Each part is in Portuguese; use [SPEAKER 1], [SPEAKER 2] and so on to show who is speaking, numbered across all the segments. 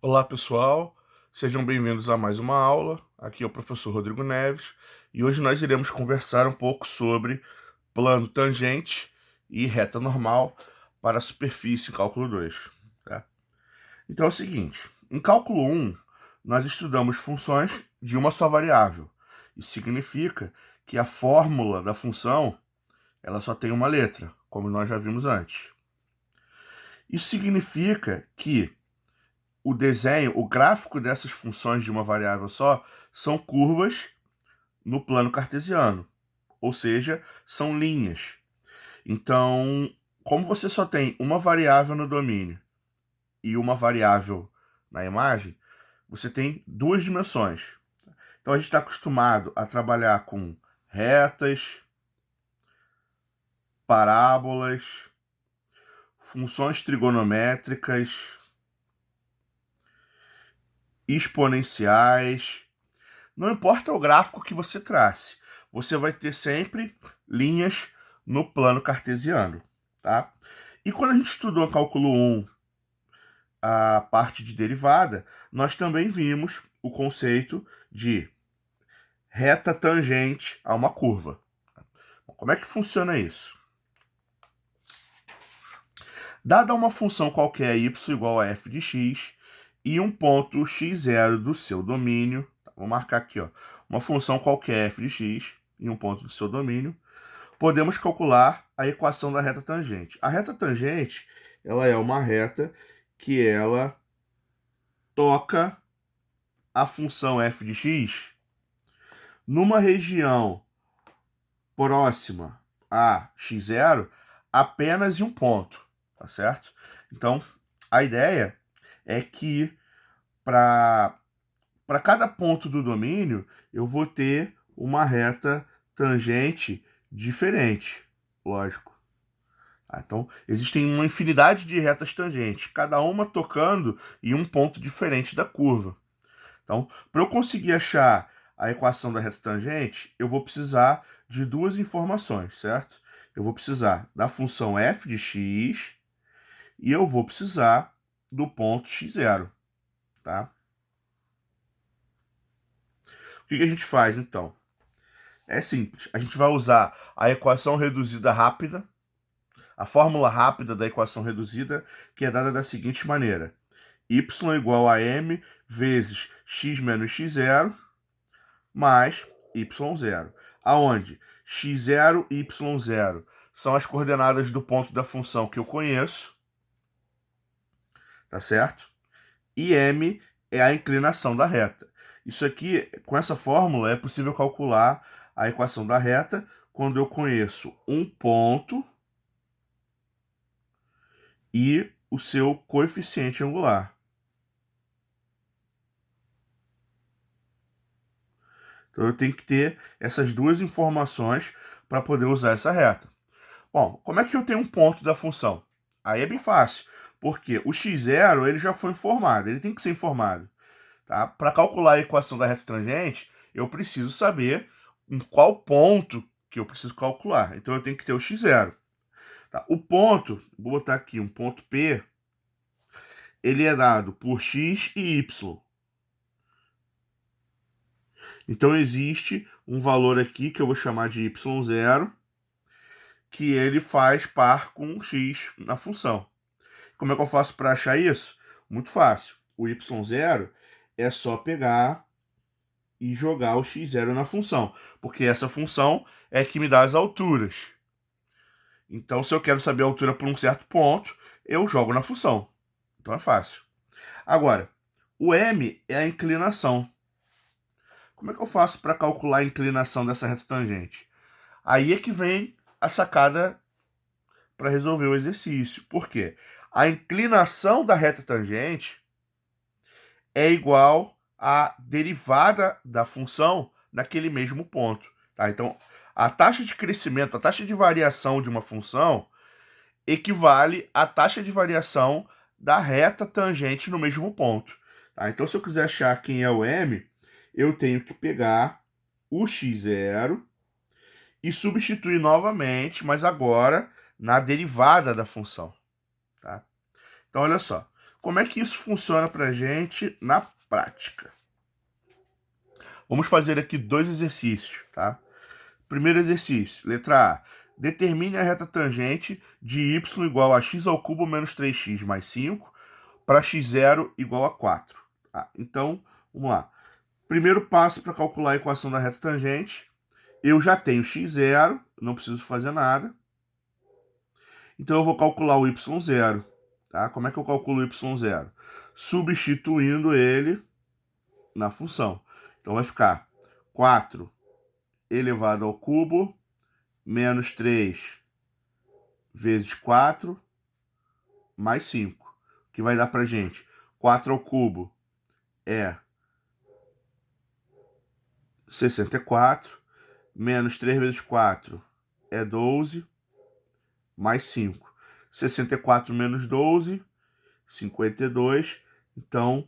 [SPEAKER 1] Olá, pessoal. Sejam bem-vindos a mais uma aula. Aqui é o professor Rodrigo Neves e hoje nós iremos conversar um pouco sobre plano tangente e reta normal para a superfície em cálculo 2. Tá? Então é o seguinte, em cálculo 1, nós estudamos funções de uma só variável. Isso significa que a fórmula da função ela só tem uma letra, como nós já vimos antes. Isso significa que o desenho, o gráfico dessas funções de uma variável só são curvas no plano cartesiano, ou seja, são linhas. Então, como você só tem uma variável no domínio e uma variável na imagem, você tem duas dimensões. Então, a gente está acostumado a trabalhar com retas, parábolas, funções trigonométricas, exponenciais. Não importa o gráfico que você trace, você vai ter sempre linhas no plano cartesiano, tá? E quando a gente estudou cálculo 1, a parte de derivada, nós também vimos o conceito de reta tangente a uma curva. Como é que funciona isso? Dada uma função qualquer y igual a f de x e um ponto x0 do seu domínio, vou marcar aqui, ó, uma função qualquer f de x e um ponto do seu domínio, podemos calcular a equação da reta tangente. A reta tangente, ela é uma reta que ela toca a função f de x numa região próxima a x0 apenas em um ponto, tá certo? Então, a ideia é que para cada ponto do domínio eu vou ter uma reta tangente diferente, lógico. Então, existem uma infinidade de retas tangentes, cada uma tocando em um ponto diferente da curva. Então, para eu conseguir achar a equação da reta tangente, eu vou precisar de duas informações, certo? Eu vou precisar da função f de x e eu vou precisar do ponto x0, tá? O que a gente faz, então? É simples. A gente vai usar a equação reduzida rápida, a fórmula rápida da equação reduzida, que é dada da seguinte maneira: y igual a m vezes x menos x0 mais y0, aonde x0 e y0 são as coordenadas do ponto da função que eu conheço, tá certo? E m é a inclinação da reta. Isso aqui, com essa fórmula, é possível calcular a equação da reta quando eu conheço um ponto e o seu coeficiente angular. Então eu tenho que ter essas duas informações para poder usar essa reta. Bom, como é que eu tenho um ponto da função? Aí é bem fácil, porque o x0 ele já foi informado, ele tem que ser informado. Tá? Para calcular a equação da reta tangente, eu preciso saber em qual ponto que eu preciso calcular. Então eu tenho que ter o x0. Tá? O ponto, vou botar aqui um ponto P, ele é dado por x e y. Então existe um valor aqui que eu vou chamar de y0, que ele faz par com x na função. Como é que eu faço para achar isso? Muito fácil. O y0 é só pegar e jogar o x0 na função, porque essa função é que me dá as alturas. Então, se eu quero saber a altura por um certo ponto, eu jogo na função. Então é fácil. Agora, o m é a inclinação. Como é que eu faço para calcular a inclinação dessa reta tangente? Aí é que vem a sacada para resolver o exercício. Por quê? A inclinação da reta tangente é igual à derivada da função naquele mesmo ponto. Tá? Então, a taxa de crescimento, a taxa de variação de uma função equivale à taxa de variação da reta tangente no mesmo ponto. Tá? Então, se eu quiser achar quem é o m, eu tenho que pegar o x0 e substituir novamente, mas agora na derivada da função. Tá? Então, olha só. Como é que isso funciona para a gente na prática? Vamos fazer aqui 2 exercícios, tá? Primeiro exercício, letra A. Determine a reta tangente de y igual a x ao cubo menos 3x mais 5 para x0 igual a 4. Tá? Então, vamos lá. Primeiro passo para calcular a equação da reta tangente. Eu já tenho x0, não preciso fazer nada. Então, eu vou calcular o y0. Tá? Como é que eu calculo o y0? Substituindo ele na função. Então, vai ficar 4 elevado ao cubo menos 3 vezes 4 mais 5, que vai dar para gente 4 ao cubo é 64, menos 3 vezes 4 é 12, mais 5. 64 menos 12, 52, então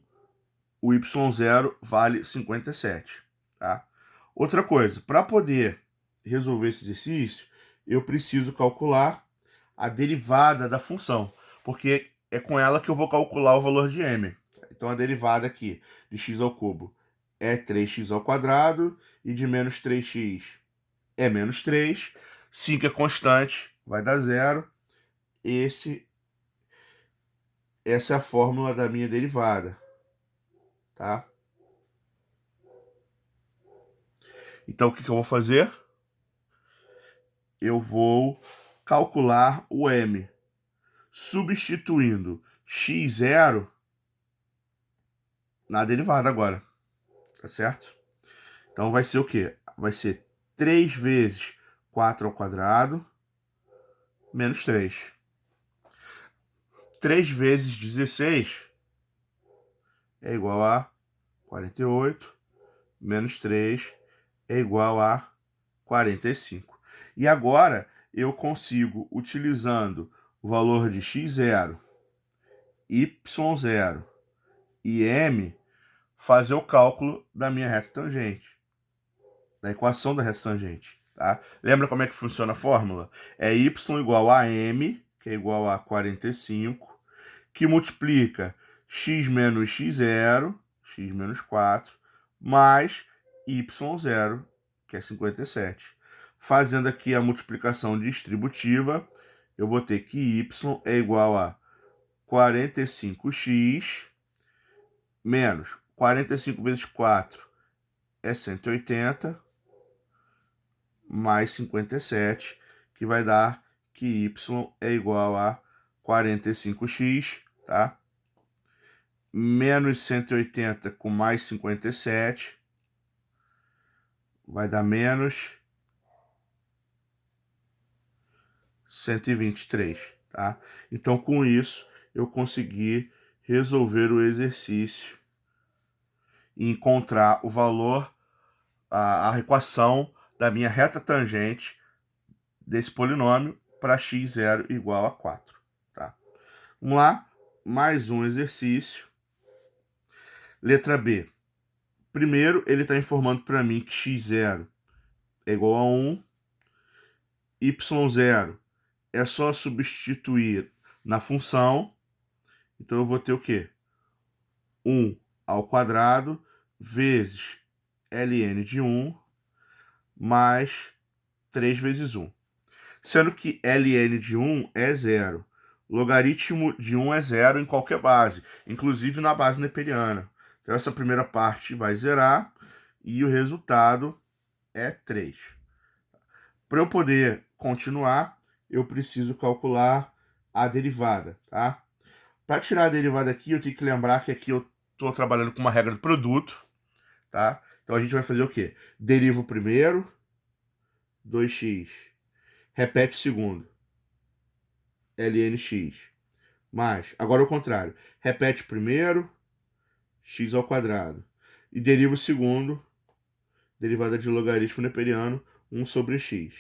[SPEAKER 1] o y0 vale 57. Tá? Outra coisa, para poder resolver esse exercício, eu preciso calcular a derivada da função, porque é com ela que eu vou calcular o valor de m. Então a derivada aqui de x ao cubo é 3x ao quadrado e de menos 3x é menos 3. 5 é constante, vai dar zero. Essa é a fórmula da minha derivada, tá? Então o que eu vou fazer? Eu vou calcular o m substituindo x0 na derivada agora, tá certo? Então vai ser o quê? Vai ser 3 vezes 4 ao quadrado menos 3. 3 vezes 16 é igual a 48, menos 3 é igual a 45. E agora eu consigo, utilizando o valor de x0, y0 e m, fazer o cálculo da minha reta tangente, da equação da reta tangente. Tá? Lembra como é que funciona a fórmula? É y igual a m, que é igual a 45, que multiplica x menos x0, x menos 4, mais y0, que é 57. Fazendo aqui a multiplicação distributiva, eu vou ter que y é igual a 45x menos 45 vezes 4 é 180, mais 57, que vai dar que y é igual a 45x, tá? Menos 180 com mais 57 vai dar menos 123, tá? Então, com isso, eu consegui resolver o exercício e encontrar o valor, a equação da minha reta tangente desse polinômio para x0 igual a 4. Tá? Vamos lá, mais um exercício. Letra B. Primeiro, ele está informando para mim que x0 é igual a 1, y0 é só substituir na função, então eu vou ter o quê? 1 ao quadrado vezes ln de 1 mais 3 vezes 1. Sendo que ln de 1 é zero. Logaritmo de 1 é zero em qualquer base, inclusive na base neperiana. Então essa primeira parte vai zerar e o resultado é 3. Para eu poder continuar, eu preciso calcular a derivada, tá? Para tirar a derivada aqui, eu tenho que lembrar que aqui eu estou trabalhando com uma regra do produto, tá? Então a gente vai fazer o quê? Deriva o primeiro, 2x, repete o segundo, lnx, mais, agora o contrário, repete o primeiro, x ao quadrado, e deriva o segundo, derivada de logaritmo neperiano, 1 sobre x,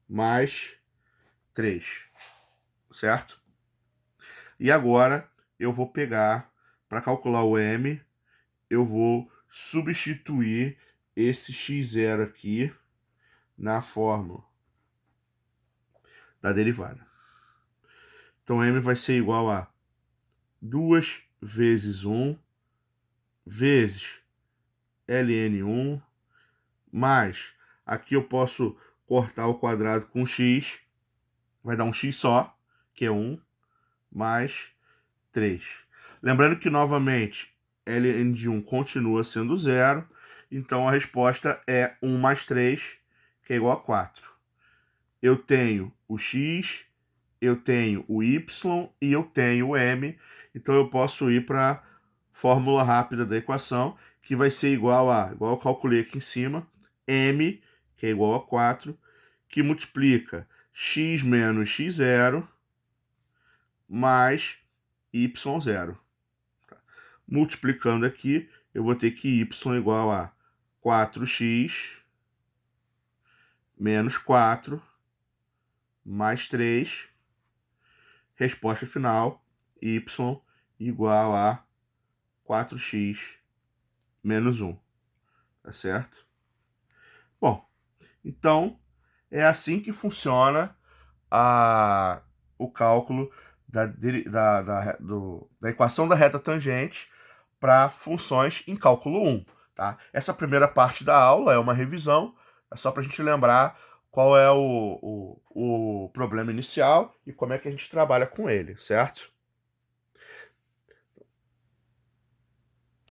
[SPEAKER 1] mais 3, certo? E agora eu vou pegar, para calcular o m, eu vou substituir esse x0 aqui na fórmula da derivada. Então m vai ser igual a 2 vezes 1 vezes ln1 mais, aqui eu posso cortar o quadrado com x, vai dar um x só, que é 1, mais 3. Lembrando que, novamente, ln de 1 continua sendo 0, então a resposta é 1 mais 3, que é igual a 4. Eu tenho o x, eu tenho o y e eu tenho o m, então eu posso ir para a fórmula rápida da equação, que vai ser igual eu calculei aqui em cima, m, que é igual a 4, que multiplica x menos x0 mais y0. Multiplicando aqui, eu vou ter que y igual a 4x menos 4 mais 3. Resposta final, y igual a 4x menos 1. Tá certo? Bom, então é assim que funciona o cálculo da equação da reta tangente para funções em cálculo 1. Tá? Essa primeira parte da aula é uma revisão, é só para a gente lembrar qual é o problema inicial e como é que a gente trabalha com ele, certo?